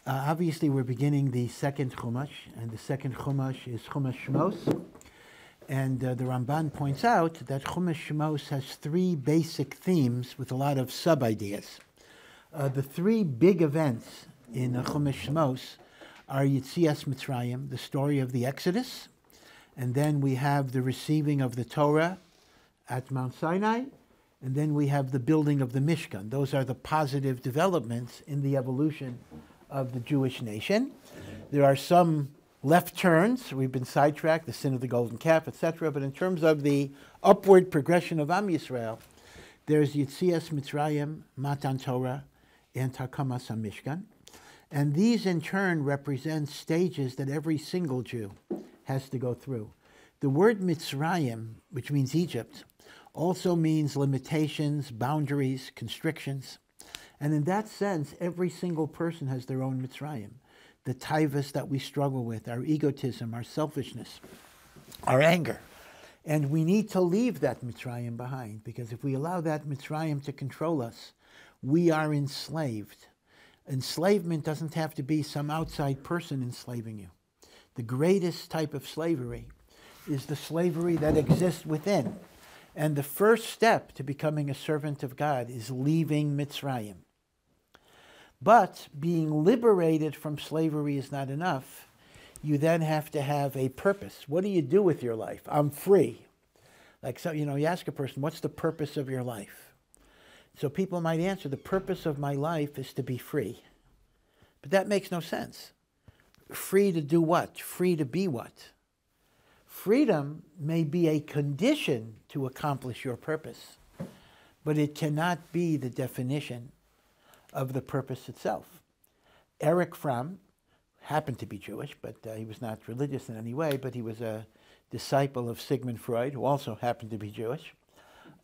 Obviously, we're beginning the second Chumash, and the second Chumash is Chumash Shemos. And the Ramban points out that Chumash Shemos has three basic themes with a lot of sub-ideas. The three big events in Chumash Shemos are Yetzias Mitzrayim, the story of the Exodus, and then we have the receiving of the Torah at Mount Sinai, and then we have the building of the Mishkan. Those are the positive developments in the evolution of the Jewish nation. There are some left turns. We've been sidetracked, the sin of the golden calf, etc. But in terms of the upward progression of Am Yisrael, there's Yetzias Mitzrayim, Matan Torah, and Takamas HaMishkan. And these in turn represent stages that every single Jew has to go through. The word Mitzrayim, which means Egypt, also means limitations, boundaries, constrictions. And in that sense, every single person has their own Mitzrayim. The taivas that we struggle with, our egotism, our selfishness, our anger. And we need to leave that Mitzrayim behind, because if we allow that Mitzrayim to control us, we are enslaved. Enslavement doesn't have to be some outside person enslaving you. The greatest type of slavery is the slavery that exists within. And the first step to becoming a servant of God is leaving Mitzrayim. But being liberated from slavery is not enough. You then have to have a purpose. What do you do with your life? I'm free. Like, so, you ask a person, what's the purpose of your life? So people might answer, the purpose of my life is to be free. But that makes no sense. Free to do what? Free to be what? Freedom may be a condition to accomplish your purpose, but it cannot be the definition of the purpose itself. Erich Fromm happened to be Jewish, but he was not religious in any way, but he was a disciple of Sigmund Freud, who also happened to be Jewish.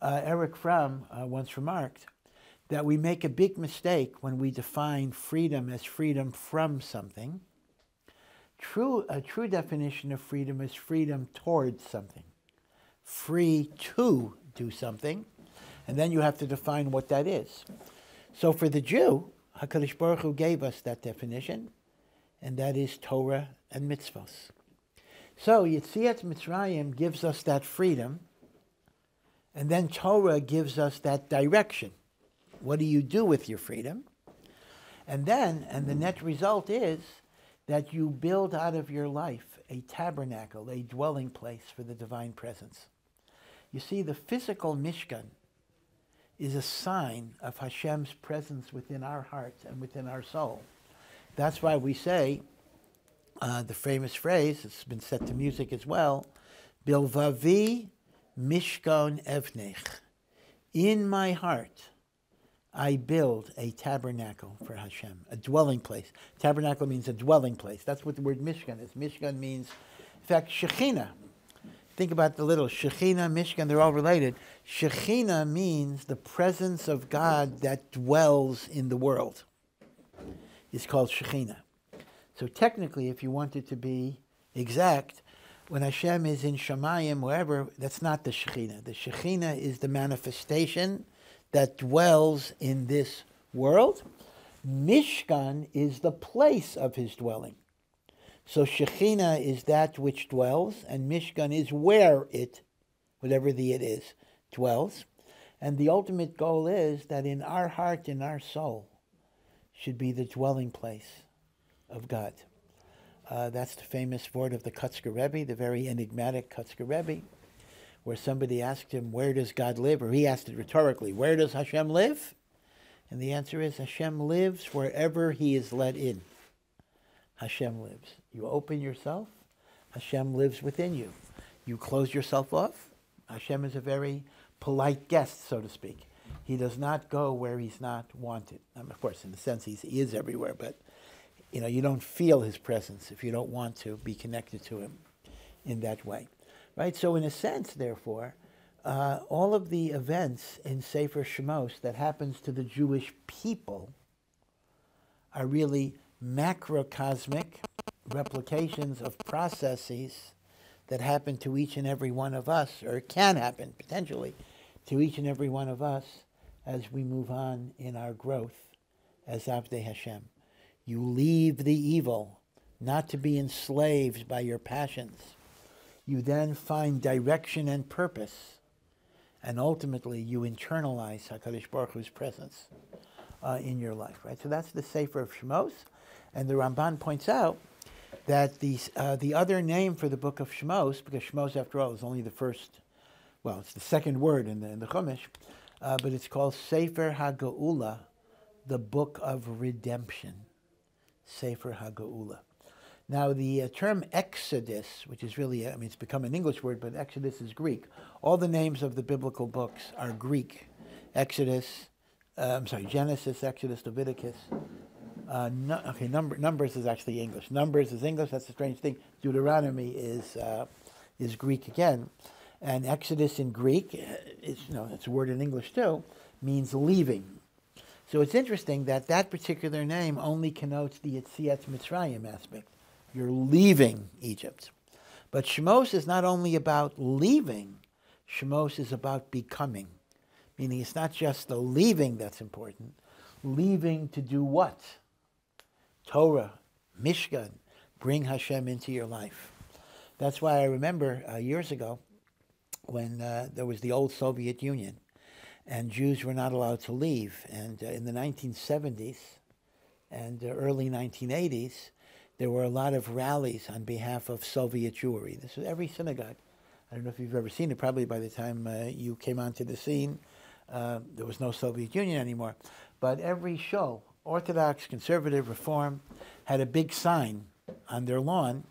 Erich Fromm once remarked that we make a big mistake when we define freedom as freedom from something. A true definition of freedom is freedom towards something. Free to do something, and then you have to define what that is. So for the Jew, HaKadosh Baruch Hu gave us that definition, and that is Torah and Mitzvahs. So Yetzias Mitzrayim gives us that freedom, and then Torah gives us that direction. What do you do with your freedom? And the net result is that you build out of your life a tabernacle, a dwelling place for the divine presence. You see, the physical Mishkan is a sign of Hashem's presence within our hearts and within our soul. That's why we say the famous phrase, it's been set to music as well, Bilvavi Mishkan Evnech. In my heart, I build a tabernacle for Hashem, a dwelling place. Tabernacle means a dwelling place. That's what the word Mishkan is. Mishkan means, in fact, Shekhinah. Think about the little Shekhinah, Mishkan, they're all related. Shekhinah means the presence of God that dwells in the world. It's called Shekhinah. So technically, if you wanted to be exact, when Hashem is in Shamayim, wherever, that's not the Shekhinah. The Shekhinah is the manifestation that dwells in this world. Mishkan is the place of his dwelling. So Shekhinah is that which dwells, and Mishkan is where it, whatever the it is, dwells. And the ultimate goal is that in our heart, in our soul, should be the dwelling place of God. That's the famous word of the Kotzker Rebbe, the very enigmatic Kotzker Rebbe, where somebody asked him, where does God live? Or he asked it rhetorically, where does Hashem live? And the answer is, Hashem lives wherever he is let in. Hashem lives. You open yourself, Hashem lives within you. You close yourself off, Hashem is a very polite guest, so to speak. He does not go where he's not wanted. Of course, in a sense, he is everywhere, but you don't feel his presence if you don't want to be connected to him in that way. Right? So in a sense, therefore, all of the events in Sefer Shemos that happens to the Jewish people are really macrocosmic replications of processes that happen to each and every one of us, or can happen, potentially, to each and every one of us as we move on in our growth as Avdei Hashem. You leave the evil, not to be enslaved by your passions. You then find direction and purpose, and ultimately you internalize HaKadosh Baruch Hu's presence in your life, right? So that's the Sefer of Shemos, and the Ramban points out that the other name for the book of Shemos, because Shemos, after all, is only the first, well, it's the second word in the Chumash, but it's called Sefer HaGeula, the book of redemption. Sefer HaGeula. Now, the term Exodus, which is really, it's become an English word, but Exodus is Greek. All the names of the biblical books are Greek. Genesis, Exodus, Leviticus. Numbers is actually English. Numbers is English. That's a strange thing. Deuteronomy is Greek again, and Exodus in Greek it's a word in English too, means leaving. So it's interesting that that particular name only connotes the Yetziat Mitzrayim aspect. You're leaving Egypt, but Shemos is not only about leaving. Shemos is about becoming, meaning it's not just the leaving that's important. Leaving to do what? Torah, Mishkan, bring Hashem into your life. That's why I remember years ago when there was the old Soviet Union and Jews were not allowed to leave. And in the 1970s and early 1980s, there were a lot of rallies on behalf of Soviet Jewry. This was every synagogue. I don't know if you've ever seen it. Probably by the time you came onto the scene, there was no Soviet Union anymore. But every show, Orthodox, Conservative, Reform, had a big sign on their lawn,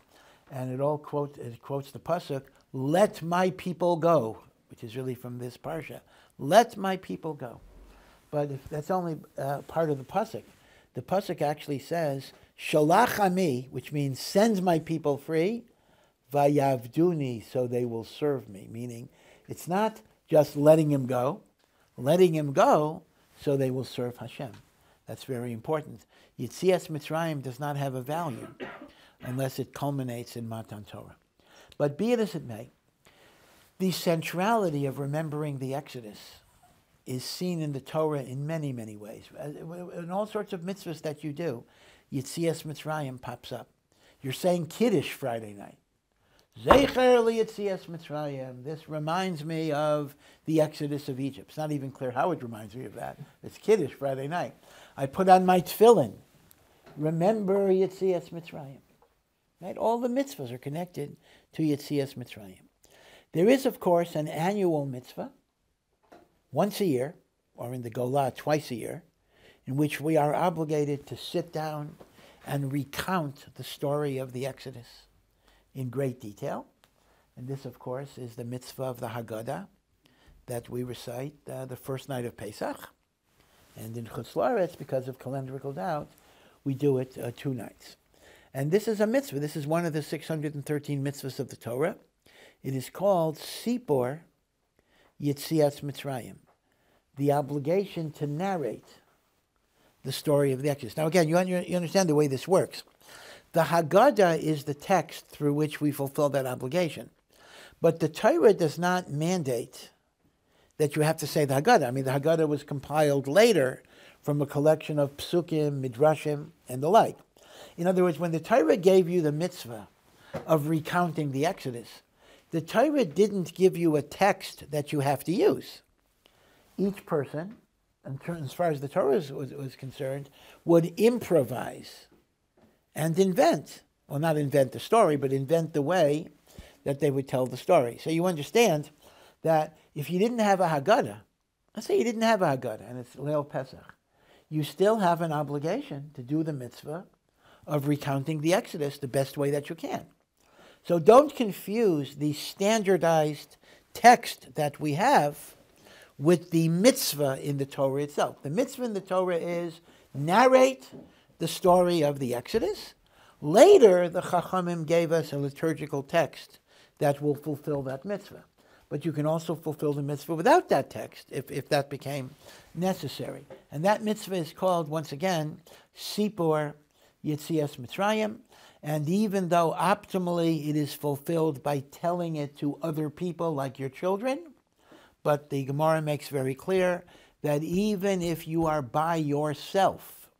and it quotes the pasuk, "Let my people go," which is really from this parsha. Let my people go. But if that's only part of the pasuk. The pasuk actually says, "Sholach ami," which means send my people free, "Vayavduni," so they will serve me. Meaning, it's not just letting him go so they will serve Hashem. That's very important. Yetzias Mitzrayim does not have a value unless it culminates in Matan Torah. But be it as it may, the centrality of remembering the Exodus is seen in the Torah in many, many ways. In all sorts of mitzvahs that you do, Yetzias Mitzrayim pops up. You're saying Kiddush Friday night. Zecher liyetzias Mitzrayim. This reminds me of the Exodus of Egypt. It's not even clear how it reminds me of that. It's Kiddush Friday night. I put on my tefillin. Remember Yetzias Mitzrayim. Right? All the mitzvahs are connected to Yetzias Mitzrayim. There is, of course, an annual mitzvah, once a year, or in the Golah twice a year, in which we are obligated to sit down and recount the story of the Exodus in great detail. And this, of course, is the mitzvah of the Haggadah that we recite the first night of Pesach. And in Chutz La'aretz, because of calendrical doubt, we do it 2 nights. And this is a mitzvah. This is one of the 613 mitzvahs of the Torah. It is called Sipor Yetzias Mitzrayim, the obligation to narrate the story of the Exodus. Now again, you understand the way this works. The Haggadah is the text through which we fulfill that obligation. But the Torah does not mandate that you have to say the Haggadah. The Haggadah was compiled later from a collection of psukim, midrashim, and the like. In other words, when the Torah gave you the mitzvah of recounting the Exodus, the Torah didn't give you a text that you have to use. Each person, as far as the Torah was concerned, would improvise and invent. Well, not invent the story, but invent the way that they would tell the story. So you understand that if you didn't have a Haggadah, let's say you didn't have a Haggadah, and it's Leil Pesach, you still have an obligation to do the mitzvah of recounting the Exodus the best way that you can. So don't confuse the standardized text that we have with the mitzvah in the Torah itself. The mitzvah in the Torah is narrate the story of the Exodus. Later, the Chachamim gave us a liturgical text that will fulfill that mitzvah. But you can also fulfill the mitzvah without that text, if that became necessary. And that mitzvah is called, once again, Sipor Yetzias Mitzrayim. And even though optimally it is fulfilled by telling it to other people like your children, but the Gemara makes very clear that even if you are by yourself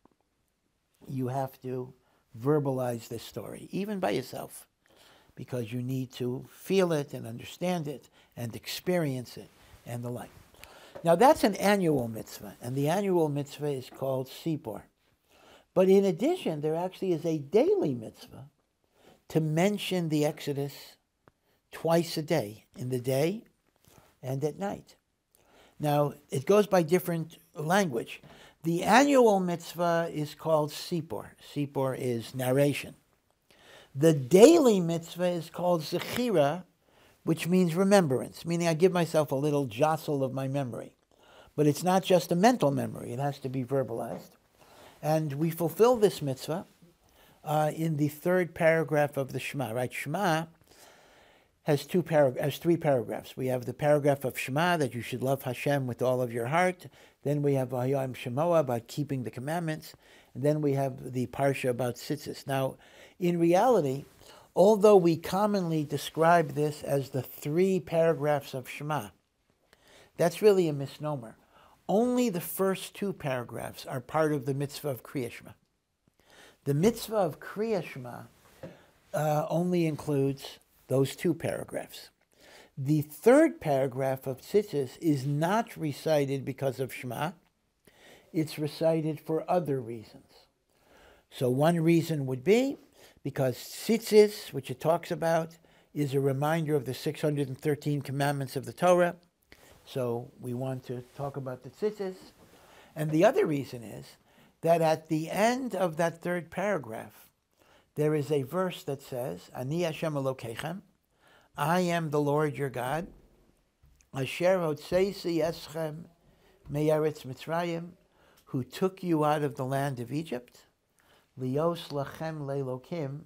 you have to verbalize this story, even by yourself, because you need to feel it and understand it and experience it and the like. Now that's an annual mitzvah, and the annual mitzvah is called Sipor. But in addition, there actually is a daily mitzvah to mention the Exodus twice a day, in the day and at night. Now, it goes by different language. The annual mitzvah is called Sipor. Sipor is narration. The daily mitzvah is called Zechira, which means remembrance, meaning I give myself a little jostle of my memory. But it's not just a mental memory. It has to be verbalized. And we fulfill this mitzvah in the third paragraph of the Shema, right? Shema has three paragraphs. We have the paragraph of Shema, that you should love Hashem with all of your heart. Then we have Vayom Shemoah, about keeping the commandments. And then we have the parsha about tzitzis. Now, in reality, although we commonly describe this as the three paragraphs of Shema, that's really a misnomer. Only the first two paragraphs are part of the mitzvah of Kriyat Shema. The mitzvah of Kriyat Shema only includes those two paragraphs. The third paragraph of tzitzis is not recited because of Shema. It's recited for other reasons. So one reason would be because tzitzis, which it talks about, is a reminder of the 613 commandments of the Torah. So we want to talk about the tzitzis. And the other reason is that at the end of that third paragraph, there is a verse that says, Ani Hashem Elokeichem, I am the Lord your God, Asher hotzeisi eschem me'eretz Mitzrayim, who took you out of the land of Egypt, lios lachem le'elokim,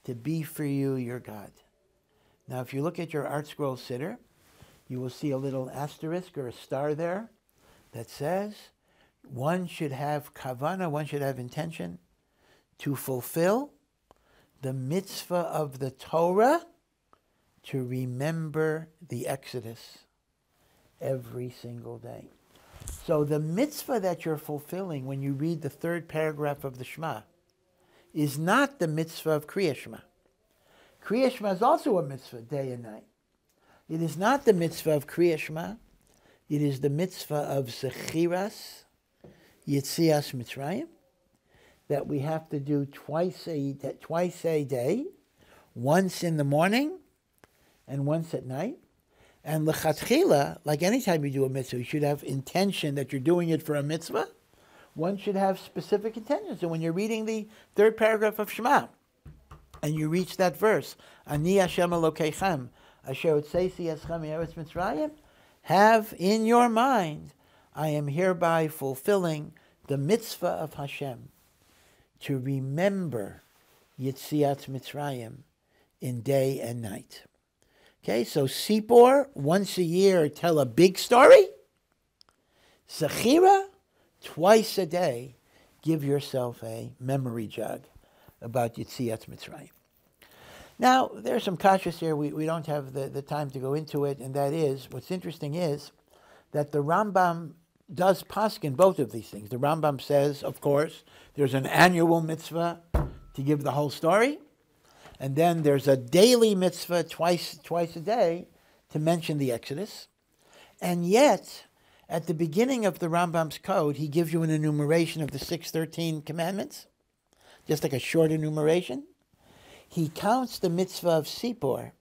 to be for you your God. Now, if you look at your Art Scroll Siddur, you will see a little asterisk or a star there that says one should have kavana, one should have intention to fulfill the mitzvah of the Torah, to remember the Exodus every single day. So the mitzvah that you're fulfilling when you read the third paragraph of the Shema is not the mitzvah of Kriyat Shema. Kriyat Shema is also a mitzvah, day and night. It is not the mitzvah of Kriyat Shema. It is the mitzvah of Zechiras Yitzias Mitzrayim, that we have to do twice a day, once in the morning and once at night. And l'chatchila, like any time you do a mitzvah, you should have intention that you're doing it for a mitzvah. One should have specific intention. So when you're reading the third paragraph of Shema, and you reach that verse, Ani Hashem Elokeichem, Asher Otzeisi Eschem Me'eretz Mitzrayim, have in your mind, I am hereby fulfilling the mitzvah of Hashem, to remember Yitziat Mitzrayim in day and night. Okay, so Sipor, once a year, tell a big story. Zechira, twice a day, give yourself a memory jog about Yitziat Mitzrayim. Now, there's some kashas here. We don't have the time to go into it, and that is, what's interesting is that the Rambam does paskin both of these things. The Rambam says, of course, there's an annual mitzvah to give the whole story, and then there's a daily mitzvah twice a day to mention the Exodus. And yet, at the beginning of the Rambam's code, he gives you an enumeration of the 613 commandments, just like a short enumeration. He counts the mitzvah of Sipor,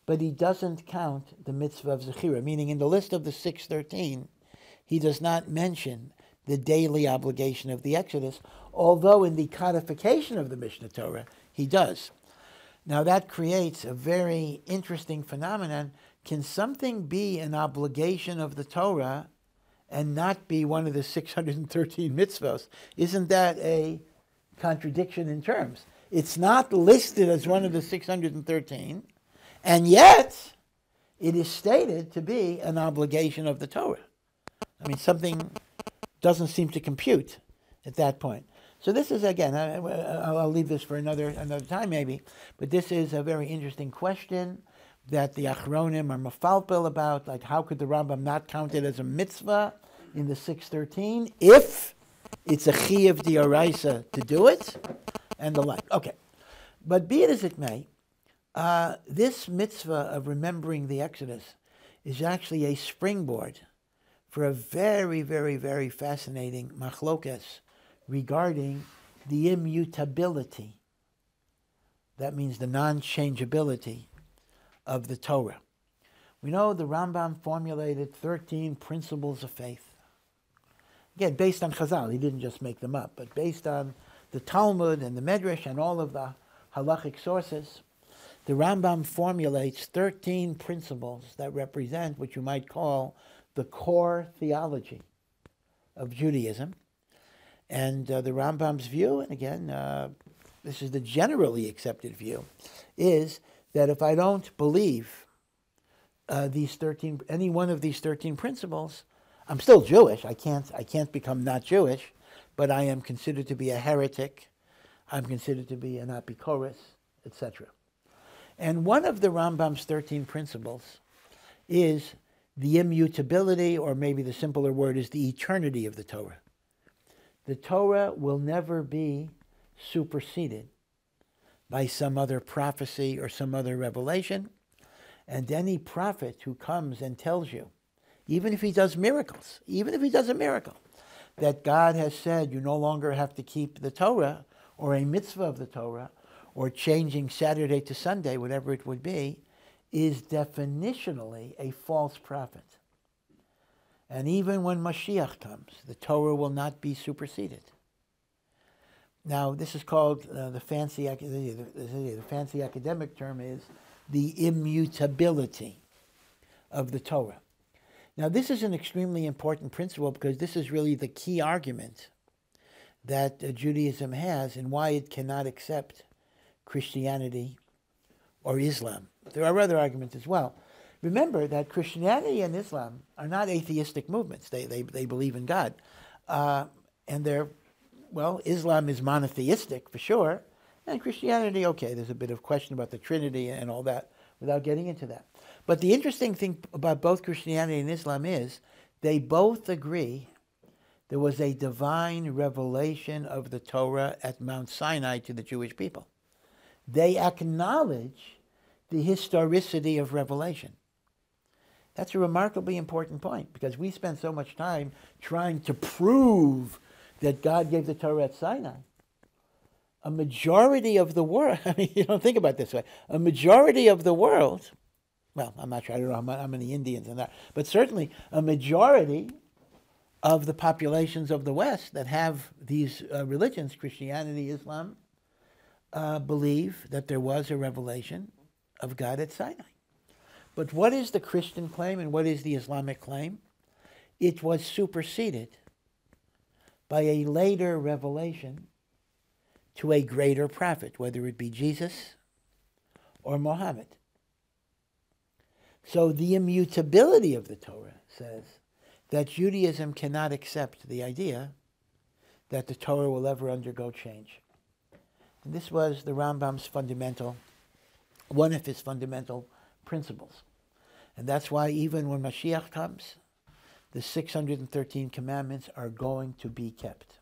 but he doesn't count the mitzvah of Zechira, meaning in the list of the 613, he does not mention the daily obligation of the Exodus, although in the codification of the Mishnah Torah, he does. Now that creates a very interesting phenomenon. Can something be an obligation of the Torah and not be one of the 613 mitzvahs? Isn't that a contradiction in terms? It's not listed as one of the 613, and yet it is stated to be an obligation of the Torah. I mean, something doesn't seem to compute at that point. So this is, again, I'll leave this for another time maybe, but this is a very interesting question that the Achronim are mafalpel about, like how could the Rambam not count it as a mitzvah in the 613 if it's a chiyuv d'oraisa to do it, and the like. Okay, but be it as it may, this mitzvah of remembering the Exodus is actually a springboard for a very, very, very fascinating machlokas regarding the immutability. That means the non-changeability of the Torah. We know the Rambam formulated 13 principles of faith. Again, based on Chazal. He didn't just make them up, but based on the Talmud and the Medrash and all of the halachic sources, the Rambam formulates 13 principles that represent what you might call the core theology of Judaism. And the Rambam's view, and again, this is the generally accepted view, is that if I don't believe any one of these 13 principles, I'm still Jewish. I can't become not Jewish, but I am considered to be a heretic. I'm considered to be an apikoros, etc. And one of the Rambam's 13 principles is the immutability, or maybe the simpler word is the eternity of the Torah. The Torah will never be superseded by some other prophecy or some other revelation. And any prophet who comes and tells you, even if he does miracles, even if he does a miracle, that God has said you no longer have to keep the Torah or a mitzvah of the Torah or changing Saturday to Sunday, whatever it would be, is definitionally a false prophet. And even when Mashiach comes, the Torah will not be superseded. Now, this is called, the fancy academic term is the immutability of the Torah. Now, this is an extremely important principle because this is really the key argument that Judaism has and why it cannot accept Christianity or Islam. There are other arguments as well. Remember that Christianity and Islam are not atheistic movements. They believe in God. And Islam is monotheistic for sure, and Christianity, okay, there's a bit of question about the Trinity and all that without getting into that. But the interesting thing about both Christianity and Islam is they both agree there was a divine revelation of the Torah at Mount Sinai to the Jewish people. They acknowledge the historicity of revelation. That's a remarkably important point because we spend so much time trying to prove that God gave the Torah at Sinai. A majority of the world, I mean, you don't think about it this way, a majority of the world, well, I'm not sure, I don't know how many Indians and that, but certainly a majority of the populations of the West that have these religions, Christianity, Islam, believe that there was a revelation of God at Sinai. But what is the Christian claim and what is the Islamic claim? It was superseded by a later revelation to a greater prophet, whether it be Jesus or Muhammad. So the immutability of the Torah says that Judaism cannot accept the idea that the Torah will ever undergo change. And this was the Rambam's one of his fundamental principles. And that's why even when Mashiach comes, the 613 commandments are going to be kept.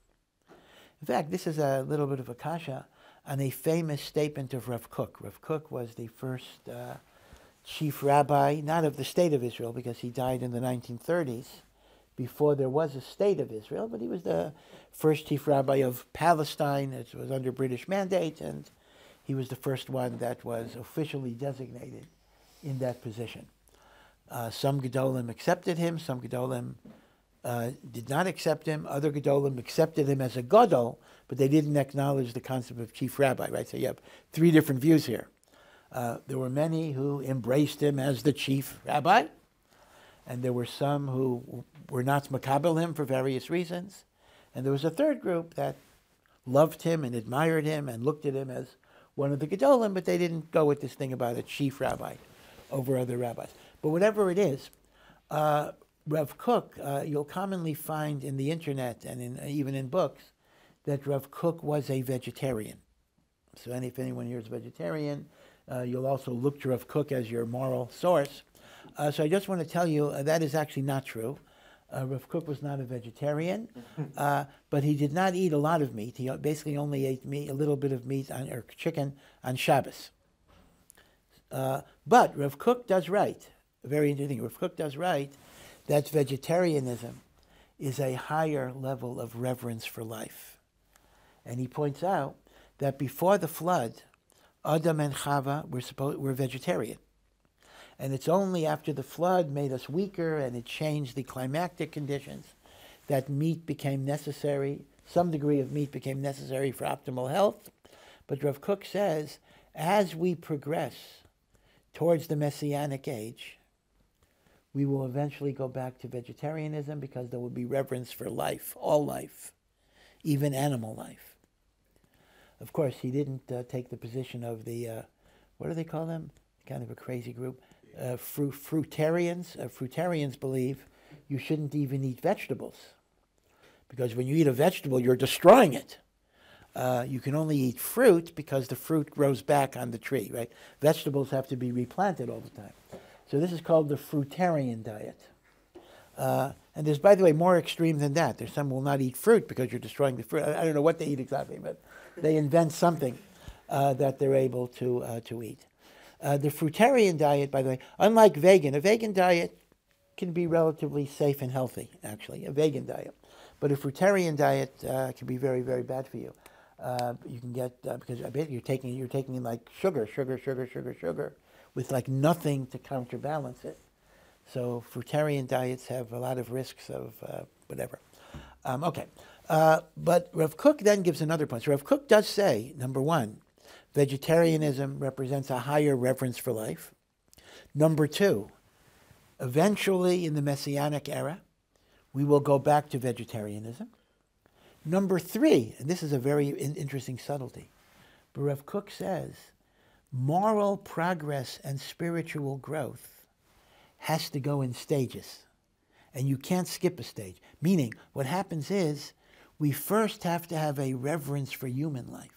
In fact, this is a little bit of a kasha on a famous statement of Rav Kook. Rav Kook was the first chief rabbi, not of the state of Israel, because he died in the 1930s, before there was a state of Israel, but he was the first chief rabbi of Palestine. It was under British mandate, and he was the first one that was officially designated in that position. Some Gedolim accepted him, some Gedolim did not accept him. Other Gedolim accepted him as a Gadol, but they didn't acknowledge the concept of chief rabbi, right? So you have three different views here. There were many who embraced him as the chief rabbi, and there were some who were not makabel him for various reasons. And there was a third group that loved him and admired him and looked at him as one of the Gedolim, but they didn't go with this thing about a chief rabbi over other rabbis. But whatever it is, Rav Kook, you'll commonly find in the internet and even in books that Rav Kook was a vegetarian. So if anyone here is vegetarian, you'll also look to Rav Kook as your moral source. So I just want to tell you that is actually not true. Rav Kook was not a vegetarian, but he did not eat a lot of meat. He basically only ate meat, a little bit of meat or chicken on Shabbos. But Rav Kook does write, very interesting, Rav Kook does write that vegetarianism is a higher level of reverence for life. And he points out that before the flood, Adam and Chava were vegetarian. And it's only after the flood made us weaker and it changed the climactic conditions that meat became necessary. Some degree of meat became necessary for optimal health. But Rav Kook says, as we progress towards the Messianic age, we will eventually go back to vegetarianism because there will be reverence for life, all life, even animal life. Of course, he didn't take the position of the, what do they call them? Kind of a crazy group. Fruitarians. Fruitarians believe you shouldn't even eat vegetables because when you eat a vegetable, you're destroying it. You can only eat fruit because the fruit grows back on the tree, right? Vegetables have to be replanted all the time. So this is called the fruitarian diet. And there's, by the way, more extreme than that. There's some who will not eat fruit because you're destroying the fruit. I don't know what they eat exactly, but they invent something that they're able to eat. The fruitarian diet, by the way, unlike vegan, a vegan diet can be relatively safe and healthy, actually, a vegan diet. But a fruitarian diet can be very, very bad for you. You can get, because I bet you're taking like sugar, with like nothing to counterbalance it. So fruitarian diets have a lot of risks of whatever. But Rav Kook then gives another point. So Rav Kook does say, number one, vegetarianism represents a higher reverence for life. Number two, eventually in the Messianic era, we will go back to vegetarianism. Number three, and this is a very interesting subtlety, but Rav Kook says, moral progress and spiritual growth has to go in stages, and you can't skip a stage. Meaning, what happens is, we first have to have a reverence for human life.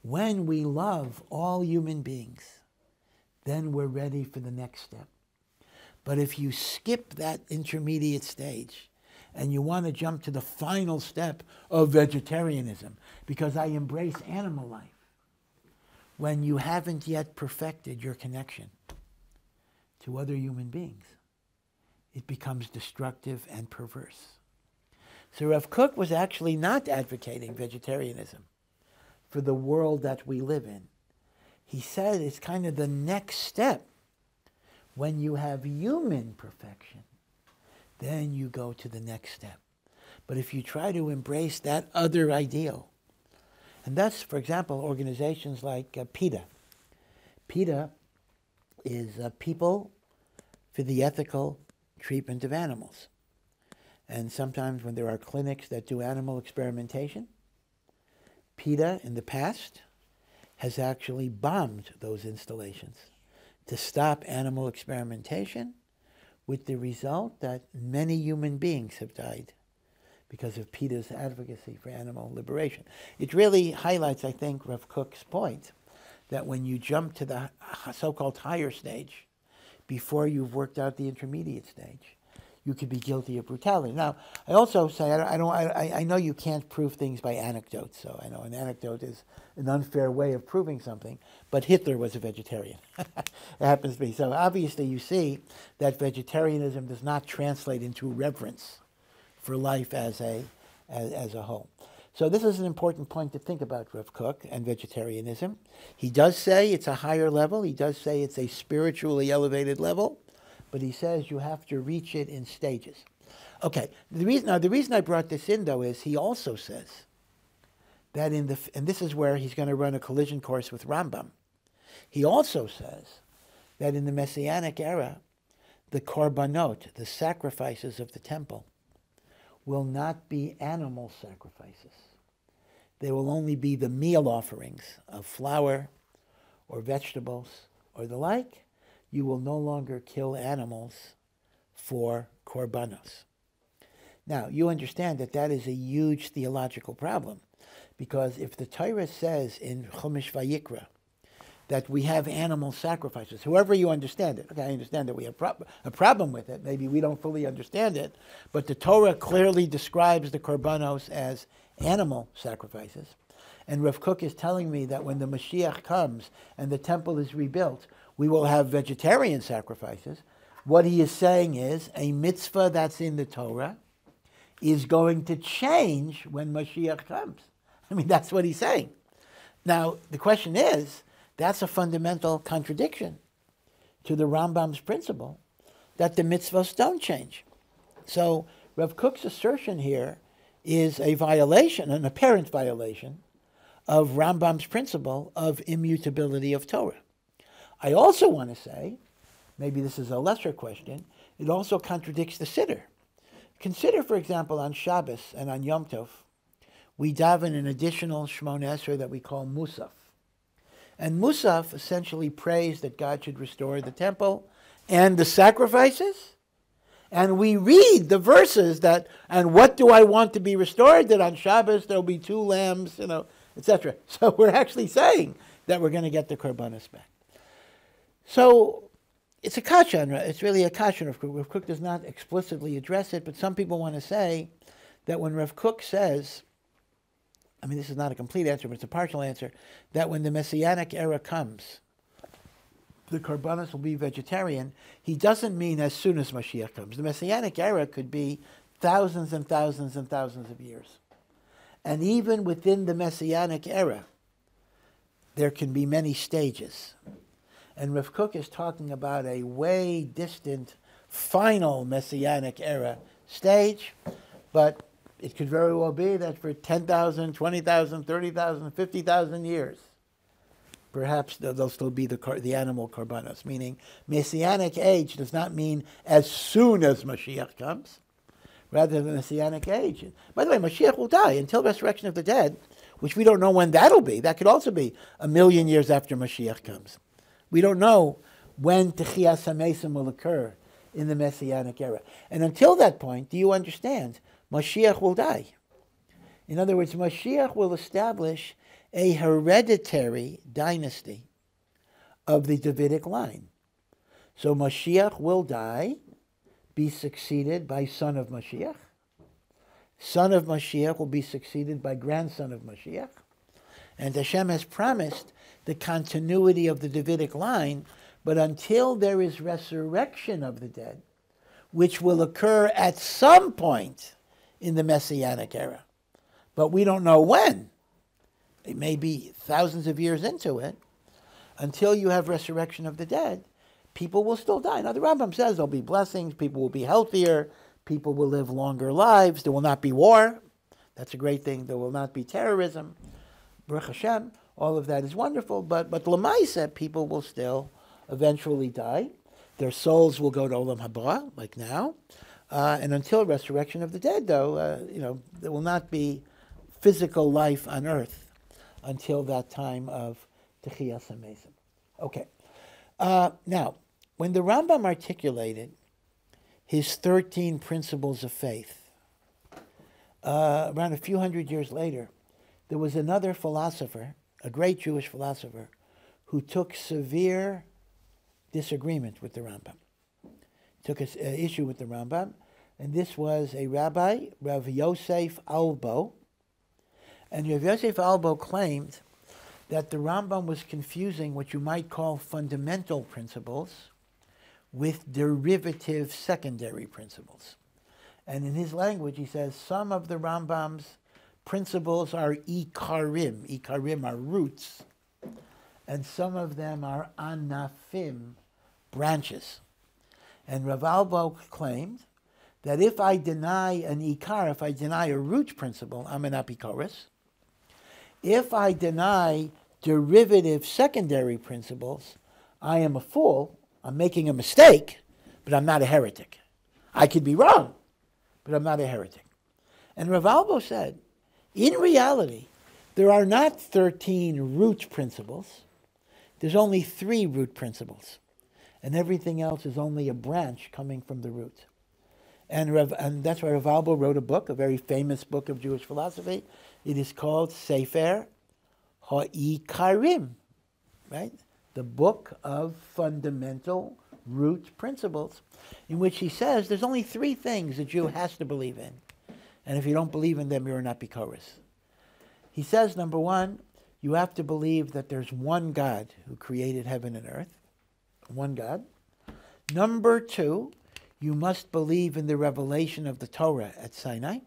When we love all human beings, then we're ready for the next step. But if you skip that intermediate stage and you want to jump to the final step of vegetarianism, because I embrace animal life, when you haven't yet perfected your connection to other human beings, it becomes destructive and perverse. So Rav Kook was actually not advocating vegetarianism for the world that we live in. He said it's kind of the next step. When you have human perfection, then you go to the next step. But if you try to embrace that other ideal, and that's, for example, organizations like PETA. PETA is People for the Ethical Treatment of Animals. And sometimes when there are clinics that do animal experimentation, PETA in the past has actually bombed those installations to stop animal experimentation, with the result that many human beings have died because of PETA's advocacy for animal liberation. It really highlights, I think, Rav Kook's point that when you jump to the so-called higher stage, before you've worked out the intermediate stage, you could be guilty of brutality. Now, I also say, I know you can't prove things by anecdotes, so I know an anecdote is an unfair way of proving something, but Hitler was a vegetarian. It happens to be. So obviously you see that vegetarianism does not translate into reverence for life as a whole. So this is an important point to think about Rav Kook and vegetarianism. He does say it's a higher level. He does say it's a spiritually elevated level. But he says you have to reach it in stages. Okay, the reason I brought this in, though, is he also says that and this is where he's going to run a collision course with Rambam. He also says that in the Messianic era, the korbanot, the sacrifices of the temple, will not be animal sacrifices. They will only be the meal offerings of flour or vegetables or the like. You will no longer kill animals for korbanos. Now, you understand that that is a huge theological problem, because if the Torah says in Chumash Vayikra that we have animal sacrifices, however you understand it. Okay, I understand that we have a problem with it. Maybe we don't fully understand it, but the Torah clearly describes the korbanos as animal sacrifices. And Rav Kook is telling me that when the Mashiach comes and the temple is rebuilt, we will have vegetarian sacrifices. What he is saying is a mitzvah that's in the Torah is going to change when Mashiach comes. I mean, that's what he's saying. Now, the question is, that's a fundamental contradiction to the Rambam's principle that the mitzvahs don't change. So Rav Kook's assertion here is a violation, an apparent violation, of Rambam's principle of immutability of Torah. I also want to say, maybe this is a lesser question, it also contradicts the Siddur. Consider, for example, on Shabbos and on Yom Tov, we daven an additional Shemona Esrei that we call Musaf. And Musaf essentially prays that God should restore the temple and the sacrifices. And we read the verses that, and what do I want to be restored? That on Shabbos there'll be 2 lambs, etc. So we're actually saying that we're going to get the korbanos back. So it's a kasha. It's really a kasha. Rav Kook does not explicitly address it, but some people want to say that when Rav Kook says, I mean, this is not a complete answer, but it's a partial answer, that when the Messianic era comes, the korbanos will be vegetarian, he doesn't mean as soon as Mashiach comes. The Messianic era could be thousands and thousands and thousands of years. And even within the Messianic era, there can be many stages. And Rav Kook is talking about a way distant, final Messianic era stage, but it could very well be that for 10,000, 20,000, 30,000, 50,000 years, perhaps there'll still be the animal korbanos, meaning Messianic age does not mean as soon as Mashiach comes, rather than Messianic age. By the way, Mashiach will die until resurrection of the dead, which we don't know when that'll be. That could also be 1,000,000 years after Mashiach comes. We don't know when Techiyas HaMesim will occur in the Messianic era. And until that point, do you understand? Mashiach will die. In other words, Mashiach will establish a hereditary dynasty of the Davidic line. So Mashiach will die, be succeeded by son of Mashiach. Son of Mashiach will be succeeded by grandson of Mashiach. And Hashem has promised the continuity of the Davidic line, but until there is resurrection of the dead, which will occur at some point in the Messianic era, but we don't know when. It may be thousands of years into it. Until you have resurrection of the dead, people will still die. Now the Rambam says there'll be blessings, people will be healthier, people will live longer lives, there will not be war. That's a great thing. There will not be terrorism. Baruch Hashem, all of that is wonderful, but Lamaisa, people will still eventually die. Their souls will go to Olam Haba, like now. And until resurrection of the dead, though, there will not be physical life on earth until that time of Techiyas HaMesim. Okay. Now, when the Rambam articulated his 13 principles of faith, around a few hundred years later, there was another philosopher, a great Jewish philosopher, who took severe disagreement with the Rambam, took an issue with the Rambam, and this was a rabbi, Rav Yosef Albo. And Rav Yosef Albo claimed that the Rambam was confusing what you might call fundamental principles with derivative secondary principles. And in his language, he says some of the Rambam's principles are ikarim. Ikarim are roots. And some of them are anafim, branches. And Rav Albo claimed that if I deny an ikar, if I deny a root principle, I'm an apikoros. If I deny derivative secondary principles, I am a fool, I'm making a mistake, but I'm not a heretic. I could be wrong, but I'm not a heretic. And Rav Albo said, in reality, there are not 13 root principles. There's only 3 root principles. And everything else is only a branch coming from the root. And that's why Rav Albo wrote a book, a very famous book of Jewish philosophy. It is called Sefer HaIkarim, right? the book of fundamental root principles, in which he says there's only three things a Jew has to believe in. And if you don't believe in them, you're an apikoros. He says, number one, you have to believe that there's one God who created heaven and earth. One God. Number two, you must believe in the revelation of the Torah at Sinai.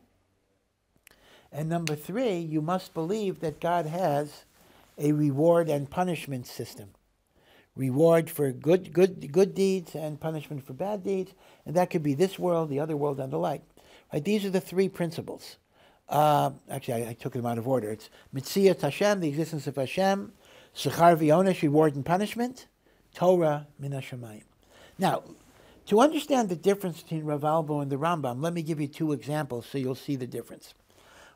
And number three, you must believe that God has a reward and punishment system. Reward for good deeds and punishment for bad deeds. And that could be this world, the other world, and the like. Right? These are the three principles. Actually, I took them out of order. It's Mitzias Hashem, the existence of Hashem. Sechar v'onesh, reward and punishment. Torah min hashamayim. Now, to understand the difference between Rav Albo and the Rambam, let me give you two examples so you'll see the difference.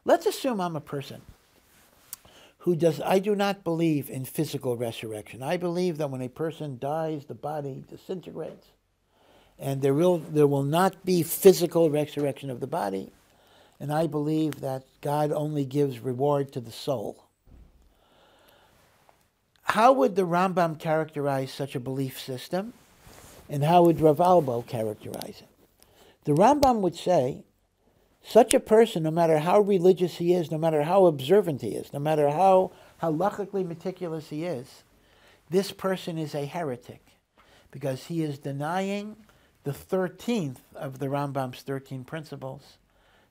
Let's assume I'm a person I do not believe in physical resurrection. I believe that when a person dies, the body disintegrates, and there will not be physical resurrection of the body, and I believe that God only gives reward to the soul. How would the Rambam characterize such a belief system, and how would Rav Albo characterize it? The Rambam would say, such a person, no matter how religious he is, no matter how observant he is, no matter how halachically meticulous he is, this person is a heretic, because he is denying the 13th of the Rambam's 13 principles,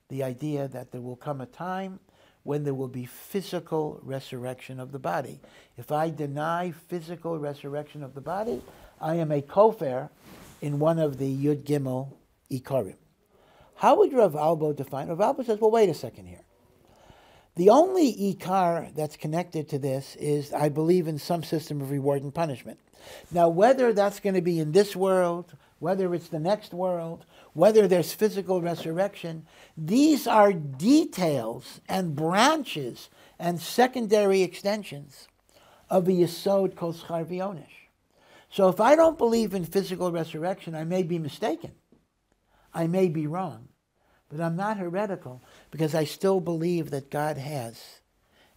the idea that there will come a time when there will be physical resurrection of the body. If I deny physical resurrection of the body, I am a kofar in one of the Yud Gimel Ikarim. How would Rav Albo define? Rav Albo says, well, wait a second here. The only Ikar that's connected to this is I believe in some system of reward and punishment. Now, whether that's going to be in this world, whether it's the next world, whether there's physical resurrection, these are details and branches and secondary extensions of a yesod kol schar v'onesh. So if I don't believe in physical resurrection, I may be mistaken. I may be wrong, but I'm not heretical because I still believe that God has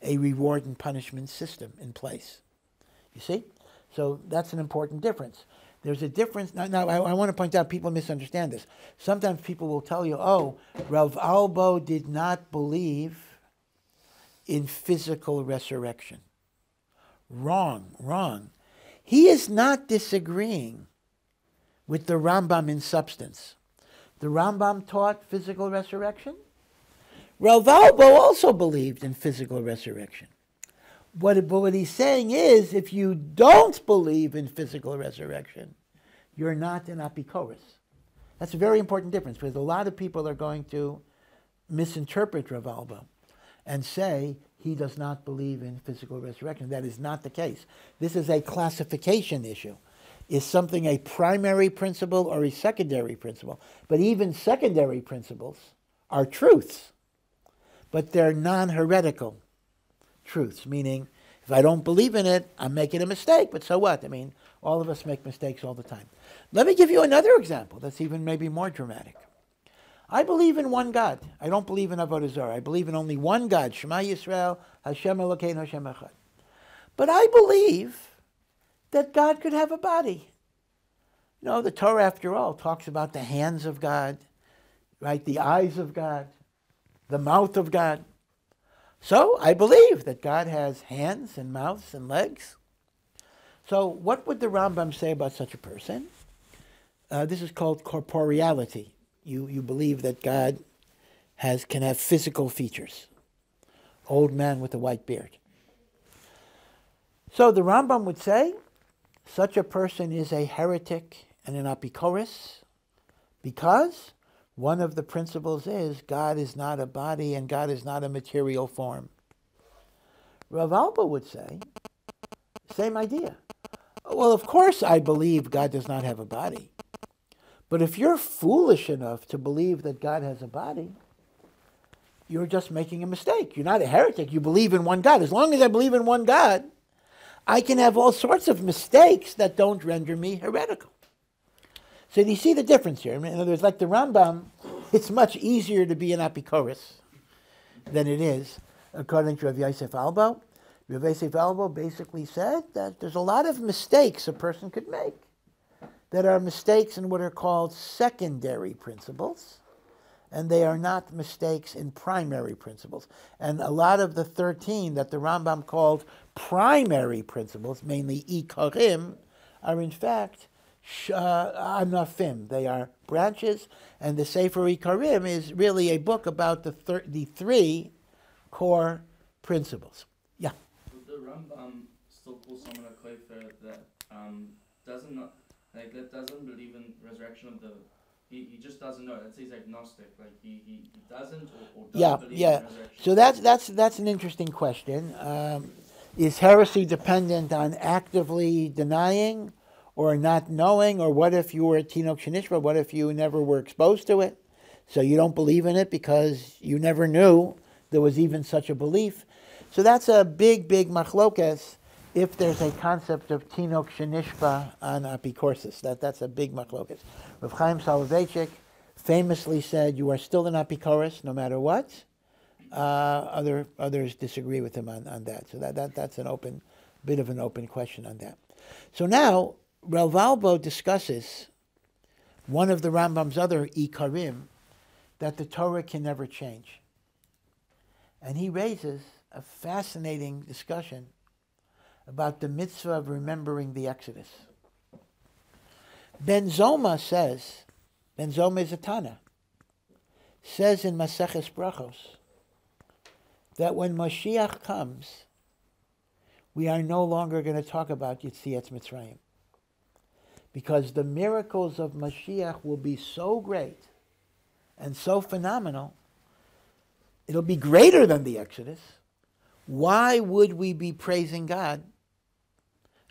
a reward and punishment system in place. You see? So that's an important difference. There's a difference. Now I want to point out, people misunderstand this. Sometimes people will tell you, oh, Rav Albo did not believe in physical resurrection. Wrong. He is not disagreeing with the Rambam in substance. The Rambam taught physical resurrection. Rav Albo also believed in physical resurrection. But what he's saying is, if you don't believe in physical resurrection, you're not an apikoros. That's a very important difference, because a lot of people are going to misinterpret Rav Albo and say he does not believe in physical resurrection. That is not the case. This is a classification issue. Is something a primary principle or a secondary principle? But even secondary principles are truths, but they're non-heretical truths, meaning if I don't believe in it, I'm making a mistake, but so what? I mean, all of us make mistakes all the time. Let me give you another example that's even maybe more dramatic. I believe in one God. I don't believe in Avodah Zarah. I believe in only one God, Shema Yisrael, Hashem Elokeinu, Hashem Echad. But I believe that God could have a body. You know, the Torah, after all, talks about the hands of God, right? The eyes of God, the mouth of God. So I believe that God has hands and mouths and legs. So what would the Rambam say about such a person? This is called corporeality. You believe that God can have physical features. Old man with a white beard. So the Rambam would say, such a person is a heretic and an apikoros, because one of the principles is God is not a body and God is not a material form. Rav Albo would say, same idea. Well, of course I believe God does not have a body. But if you're foolish enough to believe that God has a body, you're just making a mistake. You're not a heretic. You believe in one God. As long as I believe in one God, I can have all sorts of mistakes that don't render me heretical. So do you see the difference here? In other words, like the Rambam, it's much easier to be an apikoros than it is, according to Rav Yosef Albo. Rav Yosef Albo basically said that there's a lot of mistakes a person could make that are mistakes in what are called secondary principles, and they are not mistakes in primary principles. And a lot of the 13 that the Rambam called primary principles, mainly ikarim, are in fact anafim. They are branches, and the Sefer Ikarim is really a book about the 3 core principles. Yeah? Would the Rambam still call someone a kofer that doesn't believe in resurrection of the... He just doesn't know. That's he's agnostic. Like he doesn't or doesn't believe in resurrection. So that's an interesting question. Is heresy dependent on actively denying or not knowing? Or what if you were a Tinok Shenishba? What if you never were exposed to it? So you don't believe in it because you never knew there was even such a belief. So that's a big machlokes if there's a concept of Tinok Shenishba on Apikorsis. That's a big machlokes. Rav Chaim Soloveitchik famously said, you are still an Apikoros no matter what. Others disagree with him on that. So that's an bit of an open question on that. So now, Rav Albo discusses one of the Rambam's other Ikarim, that the Torah can never change. And he raises a fascinating discussion about the mitzvah of remembering the Exodus. Ben Zoma says, Ben Zoma is a Tana, says in Maseches Brachos that when Mashiach comes, we are no longer going to talk about Yetziat Mitzrayim, because the miracles of Mashiach will be so great and so phenomenal, it'll be greater than the Exodus. Why would we be praising God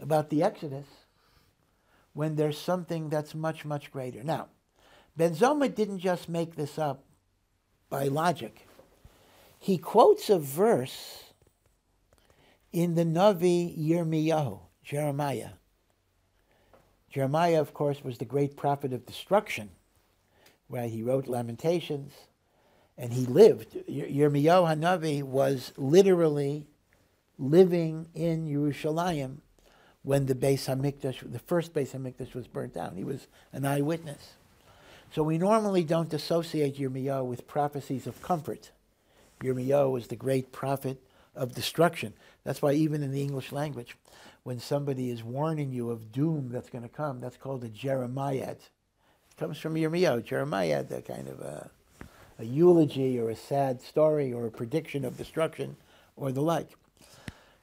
about the Exodus when there's something that's much, much greater? Now, Ben Zoma didn't just make this up by logic. He quotes a verse in the Navi Yirmiyahu, Jeremiah. Jeremiah, of course, was the great prophet of destruction, right? He wrote Lamentations, and he lived. Yirmiyahu HaNavi was literally living in Yerushalayim when the first Beis HaMikdash was burnt down. He was an eyewitness. So we normally don't associate Yirmiyahu with prophecies of comfort. Yirmiyahu was the great prophet of destruction. That's why even in the English language, when somebody is warning you of doom that's going to come, that's called a Jeremiad. It comes from Yirmiyahu. Jeremiad, a kind of a eulogy or a sad story or a prediction of destruction or the like.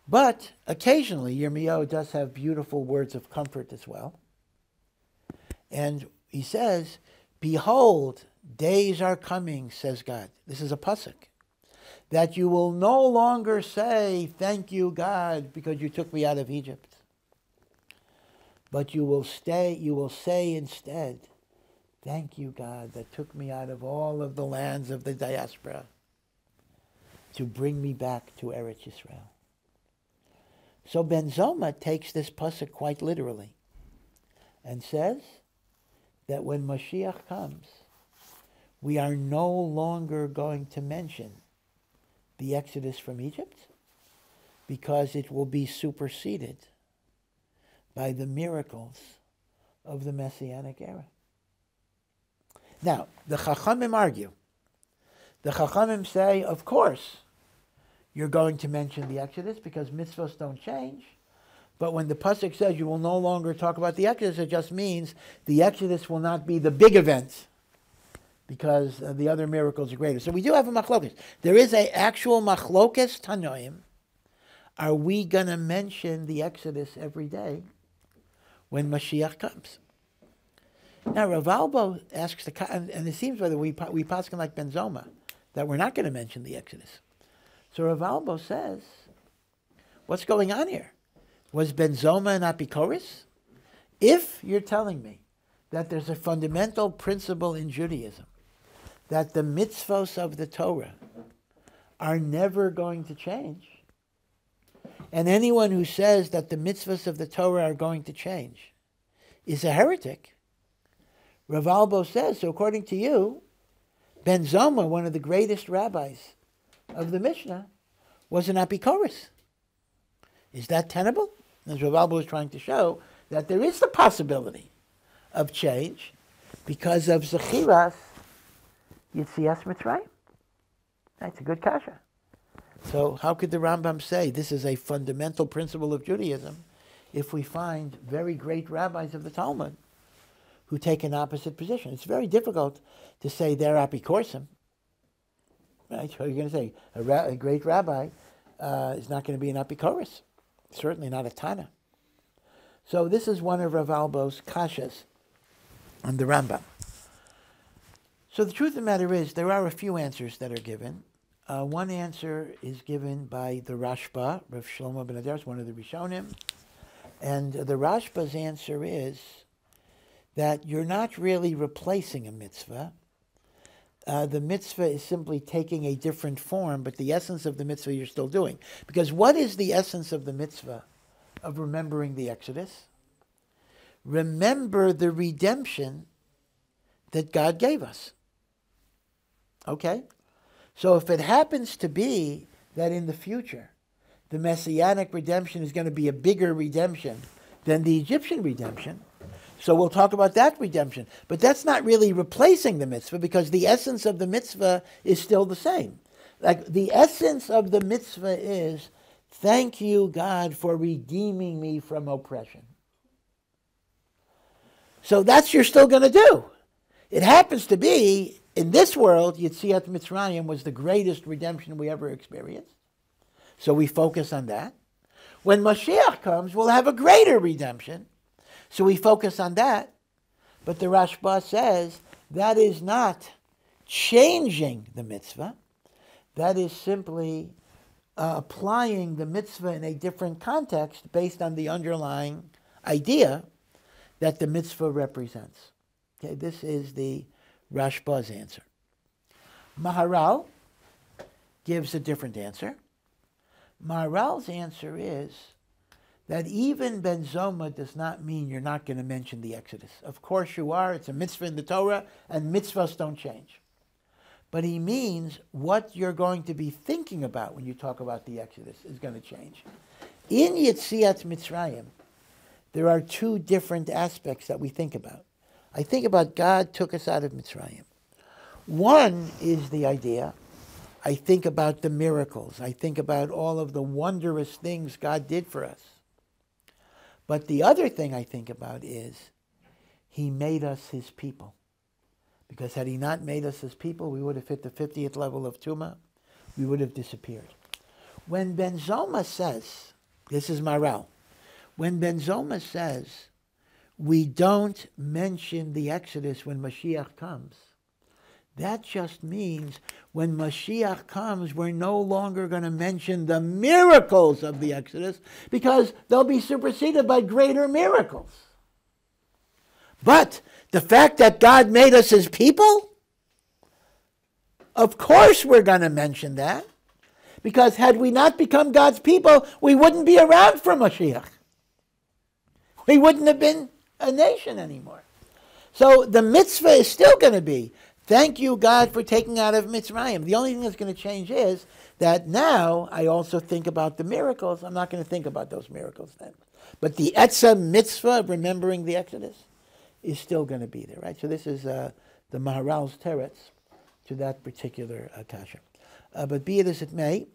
But occasionally Yirmiyahu does have beautiful words of comfort as well. And he says, behold, days are coming, says God. This is a pasuk. That you will no longer say, thank you, God, because you took me out of Egypt. But you will say instead, thank you, God, that took me out of all of the lands of the diaspora to bring me back to Eretz Yisrael. So Ben Zoma takes this pasuk quite literally and says that when Mashiach comes, we are no longer going to mention the Exodus from Egypt because it will be superseded by the miracles of the Messianic era. Now, the Chachamim argue. The Chachamim say, of course, you're going to mention the Exodus because mitzvahs don't change. But when the pasuk says you will no longer talk about the Exodus, it just means the Exodus will not be the big event because the other miracles are greater. So we do have a machlokes. There is an actual machlokes tanoim. Are we going to mention the Exodus every day when Mashiach comes? Now, Rav Albo asks, and it seems whether we paskin like Ben Zoma, that we're not going to mention the Exodus. So Rav Albo says, what's going on here? Was Ben Zoma an Apikoris? If you're telling me that there's a fundamental principle in Judaism, that the mitzvos of the Torah are never going to change, and anyone who says that the mitzvos of the Torah are going to change is a heretic, Rav Albo says, so according to you, Ben Zoma, one of the greatest rabbis of the Mishnah, was an Apikoris. Is that tenable? As Rav Albo is trying to show, that there is the possibility of change because of Zechiras Yitzias Mitzrayim. That's a good kasha. So how could the Rambam say this is a fundamental principle of Judaism if we find very great rabbis of the Talmud who take an opposite position? It's very difficult to say they're apikorsim. Right? So you're going to say a great rabbi is not going to be an apikoros. Certainly not a Tana. So this is one of Rav Albo's kashas on the Rambam. So the truth of the matter is there are a few answers that are given. One answer is given by the Rashba, Rav Shlomo ben Adaris, one of the Rishonim. And the Rashba's answer is that you're not really replacing a mitzvah. The mitzvah is simply taking a different form, but the essence of the mitzvah you're still doing. Because what is the essence of the mitzvah of remembering the Exodus? Remember the redemption that God gave us. Okay? So if it happens to be that in the future, the Messianic redemption is going to be a bigger redemption than the Egyptian redemption, so we'll talk about that redemption. But that's not really replacing the mitzvah because the essence of the mitzvah is still the same. Like the essence of the mitzvah is, thank you, God, for redeeming me from oppression. So that's you're still going to do. It happens to be, in this world, Yetziat Mitzrayim was the greatest redemption we ever experienced. So we focus on that. When Mashiach comes, we'll have a greater redemption. So we focus on that. But the Rashba says that is not changing the mitzvah. That is simply applying the mitzvah in a different context based on the underlying idea that the mitzvah represents. Okay, this is the Rashba's answer. Maharal gives a different answer. Maharal's answer is that even Ben Zoma does not mean you're not going to mention the Exodus. Of course you are. It's a mitzvah in the Torah, and mitzvahs don't change. But he means what you're going to be thinking about when you talk about the Exodus is going to change. In Yetziat Mitzrayim, there are two different aspects that we think about. I think about God took us out of Mitzrayim. One is the idea, I think about the miracles. I think about all of the wondrous things God did for us. But the other thing I think about is he made us his people. Because had he not made us his people, we would have hit the 50th level of Tumah. We would have disappeared. When Ben Zoma says, this is Maral, when Ben Zoma says, we don't mention the Exodus when Mashiach comes, that just means when Mashiach comes, we're no longer going to mention the miracles of the Exodus because they'll be superseded by greater miracles. But the fact that God made us his people, of course we're going to mention that. Because had we not become God's people, we wouldn't be around for Mashiach. We wouldn't have been a nation anymore. So the mitzvah is still going to be, thank you, God, for taking out of Mitzrayim. The only thing that's going to change is that now I also think about the miracles. I'm not going to think about those miracles then. But the Etzah mitzvah of remembering the Exodus is still going to be there, right? So this is the Maharal's teretz to that particular kasha. But be it as it may,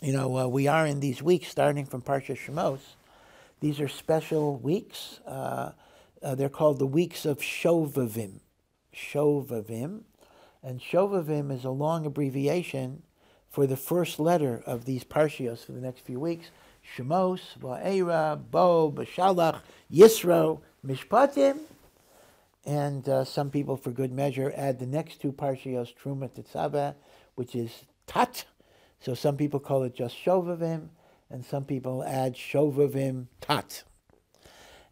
we are in these weeks starting from Parsha Shemot. These are special weeks. They're called the weeks of Shovavim. Shovavim. And Shovavim is a long abbreviation for the first letter of these Parshios for the next few weeks. Shemos, Va'era, Bo, Bashalach, Yisro, Mishpatim. And some people, for good measure, add the next two Parshios, Truma Tetzaveh, which is Tat. So some people call it just Shovavim, and some people add Shovavim Tat.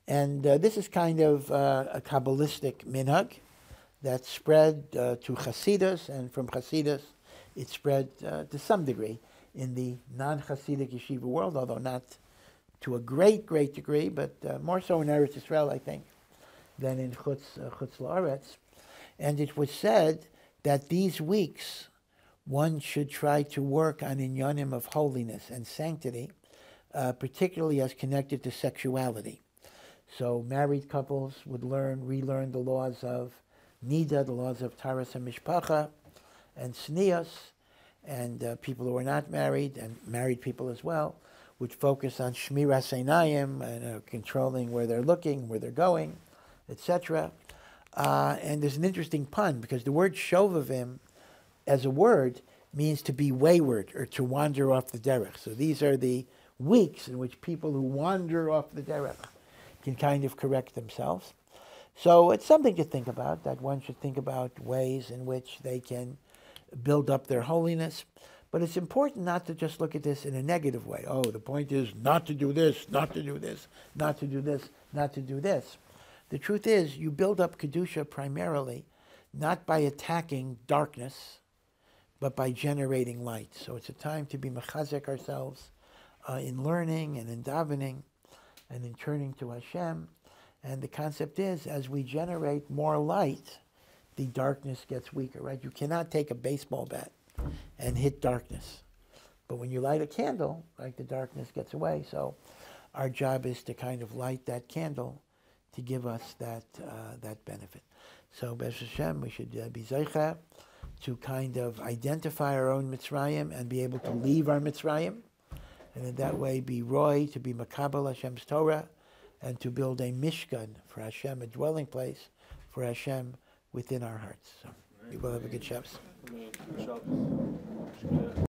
And this is kind of a Kabbalistic minhag that spread to Hasidus, and from Hasidus it spread to some degree in the non-Hasidic yeshiva world, although not to a great, great degree, but more so in Eretz Yisrael, I think, than in Chutz La'aretz. And it was said that these weeks one should try to work on inyanim of holiness and sanctity particularly as connected to sexuality. So married couples would relearn the laws of Nida, the laws of Taras and Mishpacha, and Snias, and people who are not married, and married people as well, would focus on Shmiras Einayim, and controlling where they're looking, where they're going, etc. And there's an interesting pun, because the word Shovavim, as a word, means to be wayward, or to wander off the derech. So these are the weeks in which people who wander off the derech can kind of correct themselves. So it's something to think about, that one should think about ways in which they can build up their holiness. But it's important not to just look at this in a negative way. Oh, the point is not to do this, not to do this, not to do this, not to do this. The truth is, you build up Kedusha primarily not by attacking darkness, but by generating light. So it's a time to be mechazek ourselves in learning and in davening and in turning to Hashem. And the concept is, as we generate more light, the darkness gets weaker, right? You cannot take a baseball bat and hit darkness. But when you light a candle, right, the darkness gets away. So our job is to kind of light that candle to give us that benefit. So, Be'ez Hashem, we should be zeicha to kind of identify our own Mitzrayim and be able to leave our Mitzrayim, and in that way be roy, to be makabel Hashem's Torah, and to build a mishkan for Hashem, a dwelling place for Hashem within our hearts. So, we will have a good Shabbos.